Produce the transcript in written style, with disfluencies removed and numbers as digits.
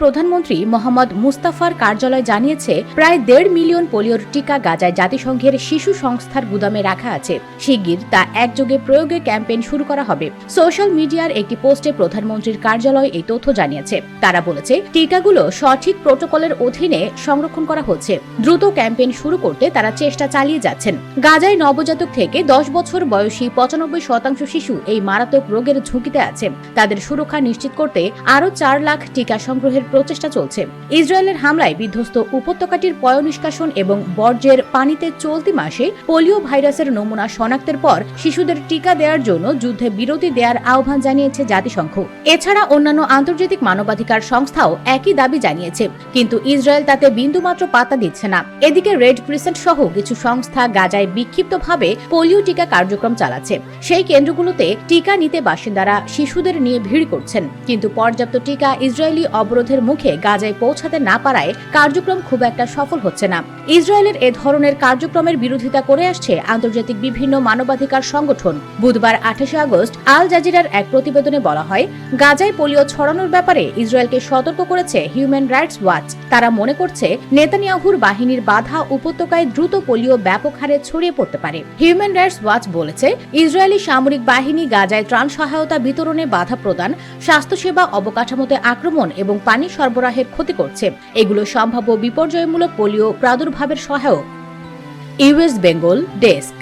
প্রধানমন্ত্রী মোহাম্মদ মুস্তাফার কার্যালয় জানিয়েছে, প্রায় 1.5 মিলিয়ন পোলিওর টিকা গাজায় জাতিসংঘের শিশু সংস্থার গুদামে রাখা আছে। শিগগির তা একযোগে প্রয়োগে ক্যাম্পেইন শুরু করা হবে। সোশ্যাল মিডিয়ার একটি পোস্টে প্রধানমন্ত্রীর কার্যালয় এই তথ্য জানিয়েছে। তারা বলেছে, টিকাগুলো সঠিক প্রোটোকলের অধীনে সংরক্ষণ করা হচ্ছে। দ্রুত ক্যাম্পেইন শুরু করতে তারা চেষ্টা চালিয়ে যাচ্ছেন। গাজায় নবজাতক থেকে 10 বছর বয়সী 95% শিশু এই মারাত্মক রোগের ঝুঁকিতে আছে। তাদের সুরক্ষা নিশ্চিত করতে আরও 4 লাখ টিকা সংগ্রহের প্রচেষ্টা চলছে। ইসরায়েলের হামলায় বিধ্বস্ত উপত্যকাটির পয়ঃনিষ্কাশন এবং বর্জ্যের পানিতে চলতি মাসে পোলিও ভাইরাসের নমুনা শনাক্তের পর শিশুদের টিকা দেওয়ার জন্য যুদ্ধে বিরতি দেওয়ার আহ্বান জানিয়েছে জাতিসংঘ। এছাড়া অন্যান্য আন্তর্জাতিক মানবাধিকার সংস্থাও একই দাবি জানিয়েছে, কিন্তু ইসরায়েল তাতে বিন্দুমাত্র পাত্তা দিচ্ছে না। এদিকে রেড ক্রিসেন্ট সহ কিছু সংস্থা গাজায় বিক্ষিপ্তভাবে পোলিও টিকা কার্যক্রম চালাচ্ছে। সেই কেন্দ্রগুলোতে টিকা নিতে বাসিন্দারা শিশুদের নিয়ে ভিড় করছেন, কিন্তু পর্যাপ্ত টিকা ইসরায়েলি অবরোধের মুখে গাজায় পৌঁছাতে না পারায় কার্যক্রম খুব একটা সফল হচ্ছে না। ইসরায়েলের এ ধরনের কার্যক্রমের বিরোধিতা করে আসছে আন্তর্জাতিক বিভিন্ন মানবাধিকার সংগঠন। বুধবার 28 আগস্ট আল জাজিরার এক প্রতিবেদনে বলা হয়, গাজায় পোলিও ছড়ানোর ব্যাপারে ইসরায়েলকে সতর্ক করেছে হিউম্যান রাইটস ওয়াচ। তারা মনে করছে, নেতানিয়াহুর বাহিনীর বাধা উপত্যকায় দ্রুত পোলিও ব্যাপক হারে ছড়িয়ে পড়তে পারে। হিউম্যান রাইটস ওয়াচ বলেছে, ইসরায়েলি সামরিক বাহিনী গাজায় ত্রাণ সহায়তা বিতরণে বাধা প্রদান, স্বাস্থ্যসেবা অবকাঠামোতে আক্রমণ এবং পানি সরবরাহের ক্ষতি করছে। এগুলো সম্ভাব্য বিপর্যয়মূলক পোলিও প্রাদুর্ভাবের সহায়ক। US Bengal desk.